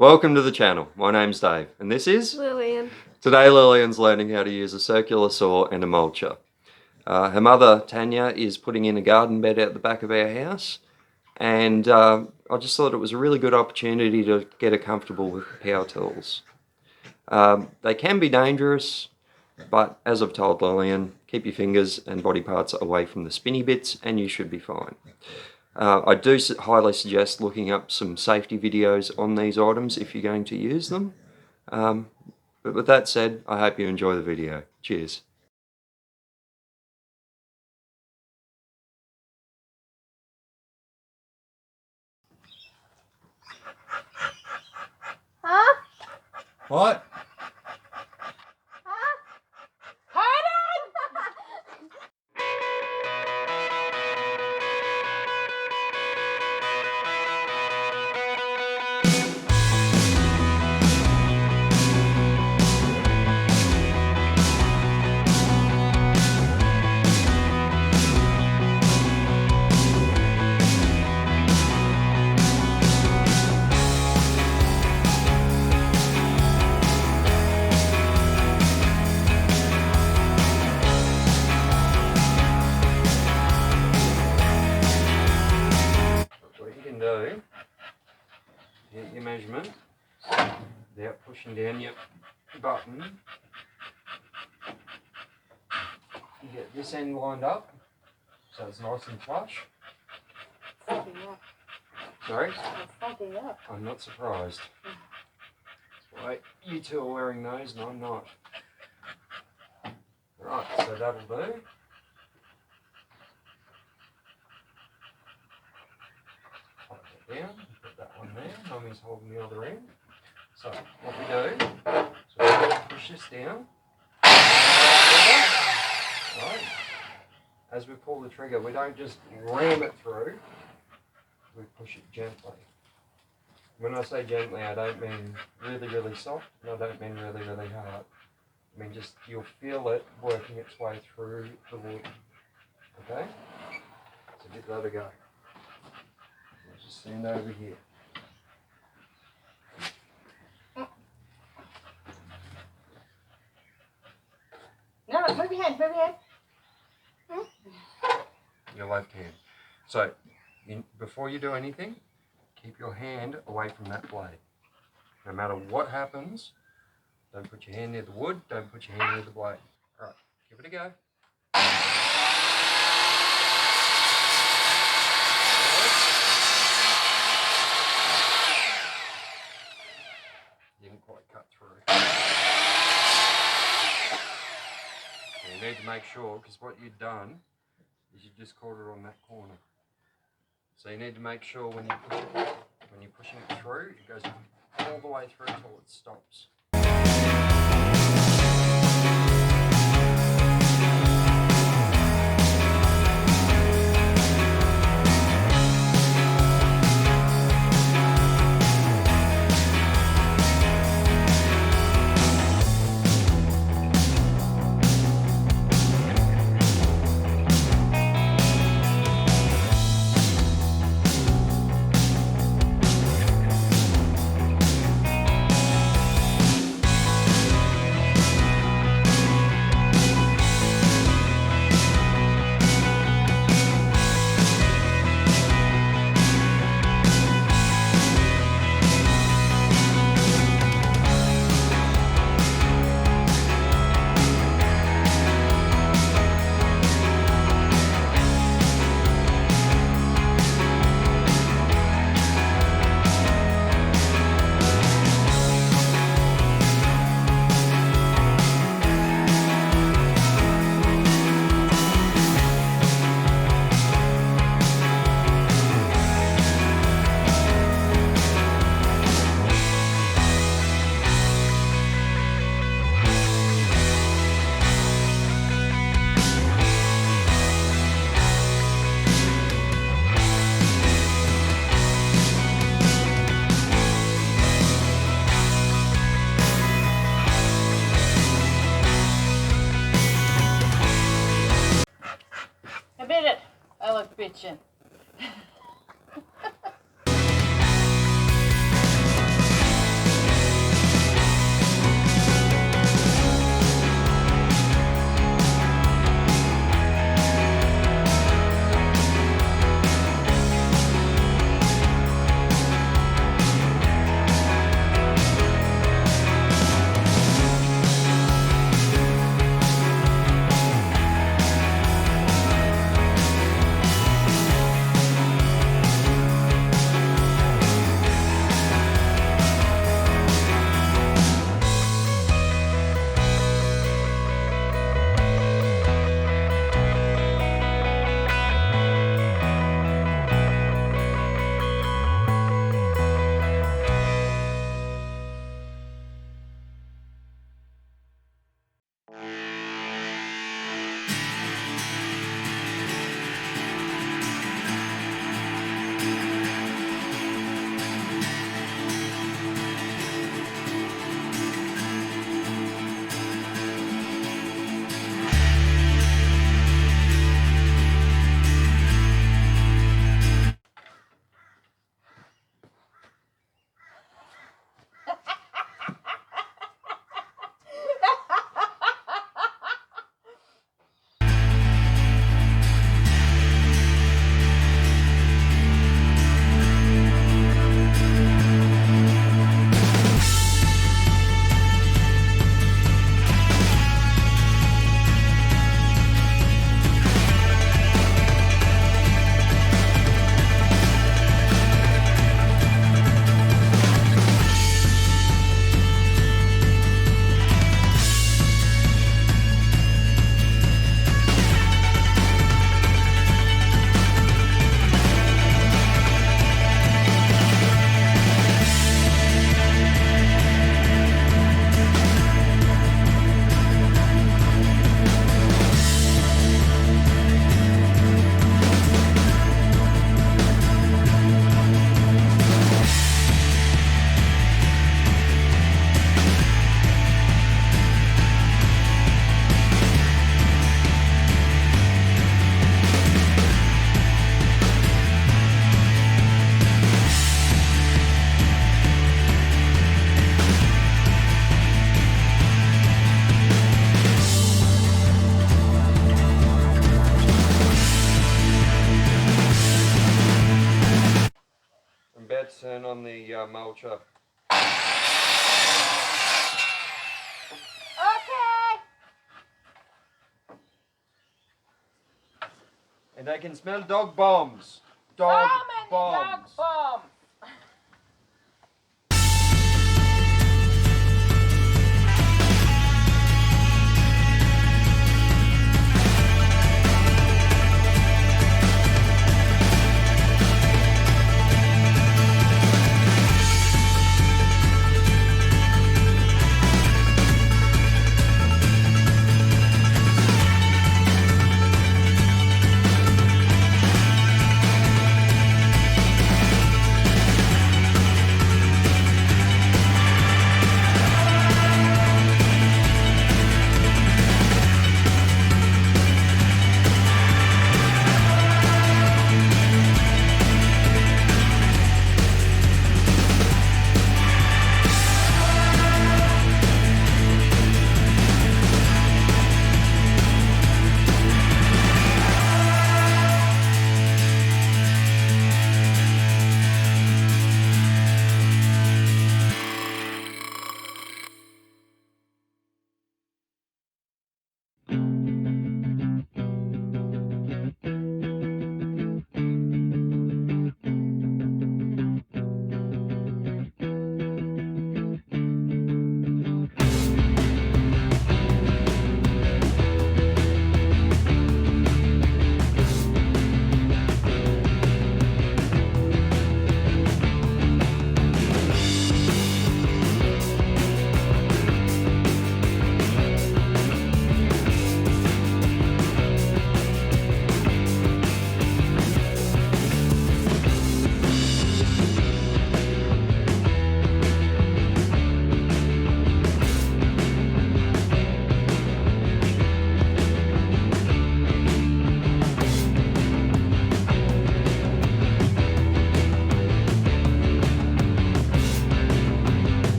Welcome to the channel. My name's Dave and this is Lillian. Today Lillian's learning how to use a circular saw and a mulcher. Her mother Tanya is putting in a garden bed out the back of our house, and I just thought it was a really good opportunity to get her comfortable with power tools. They can be dangerous, but as I've told Lillian, keep your fingers and body parts away from the spinny bits and you should be fine. I do highly suggest looking up some safety videos on these items if you're going to use them. But with that said, I hope you enjoy the video. Cheers. Huh? What? What you can do, get your measurement without pushing down your button. You get this end lined up so it's nice and flush. Fogging up. Sorry? It's fogging up. I'm not surprised. That's why you two are wearing those and I'm not. Right, so that'll do. Pop that down, put that one there. Mummy's holding the other end. So what we do is we push this down. Right. As we pull the trigger, we don't just ram it through. We push it gently. When I say gently, I don't mean really, really soft, and I don't mean really, really hard. I mean just you'll feel it working its way through the wood. Okay? So give that a go. Let's just stand over here. No, move your hand, move your hand. Your left hand. So before you do anything, keep your hand away from that blade. No matter what happens, don't put your hand near the wood, don't put your hand near the blade. Alright, give it a go. Didn't quite cut through. So you need to make sure, because what you've done is you just caught it on that corner. So you need to make sure when you're pushing it through, it goes all the way through until it stops. bitchin'. mulcher. Okay. And I can smell dog bombs. So Dog many bombs. dog bombs.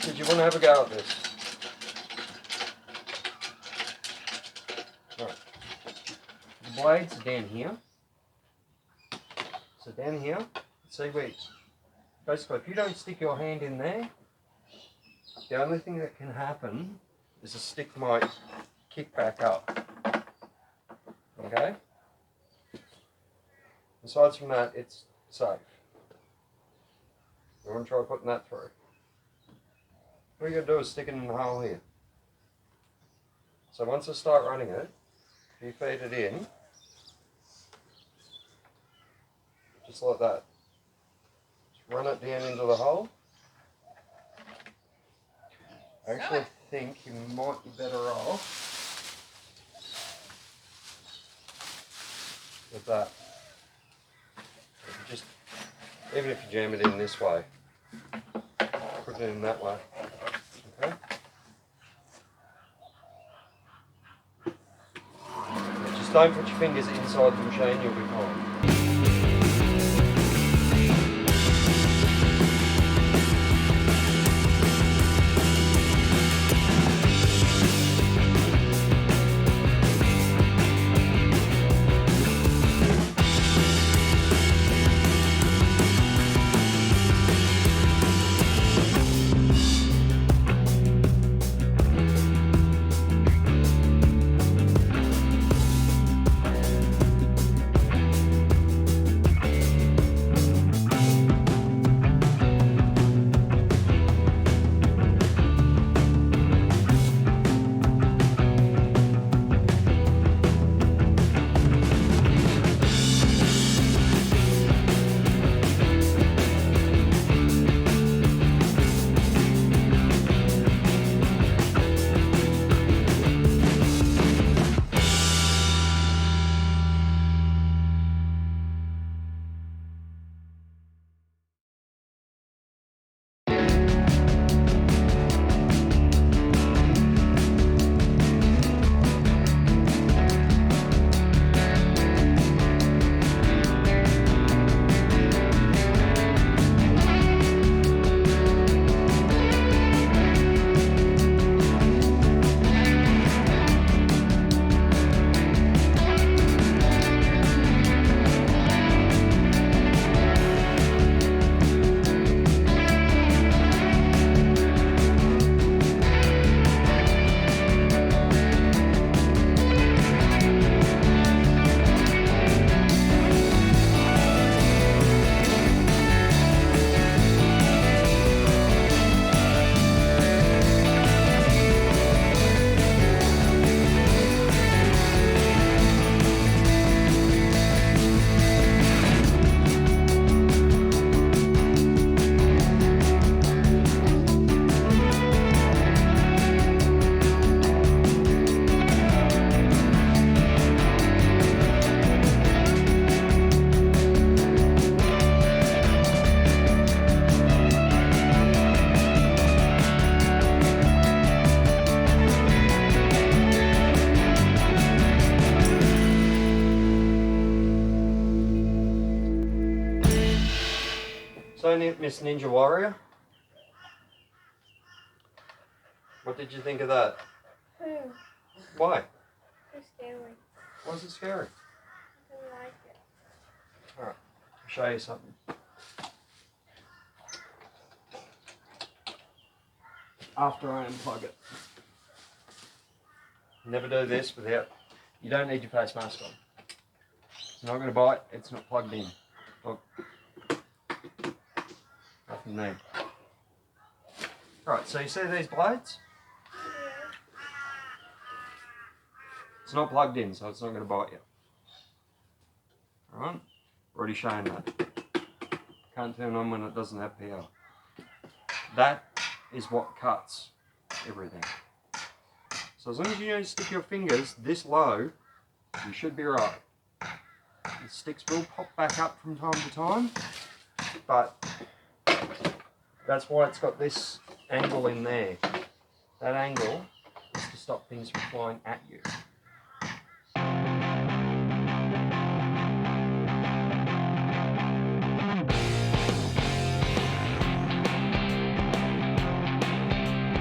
Did you want to have a go at this? Right. The blades are down here. So down here, see where, basically if you don't stick your hand in there, the only thing that can happen is the stick might kick back up. Okay? Besides from that, it's safe. You want to try putting that through? What you're going to do is stick it in the hole here. So once I start running it, if you feed it in, just like that. Just run it down into the hole. I actually think you might be better off with that. If you just, even if you jam it in this way, put it in that way. Okay? Just don't put your fingers inside the machine, you'll be fine. Miss Ninja Warrior? What did you think of that? Why? It's scary. Why is it scary? I don't like it. Alright, I'll show you something. After I unplug it. Never do this without... You don't need your face mask on. It's not going to bite, it's not plugged in. Look. Nothing there. Right, so you see these blades? It's not plugged in, so it's not going to bite you. Alright? Already shown that. Can't turn on when it doesn't have power. That is what cuts everything. So as long as you don't stick your fingers this low, you should be right. The sticks will pop back up from time to time, but that's why it's got this angle in there. That angle is to stop things from flying at you.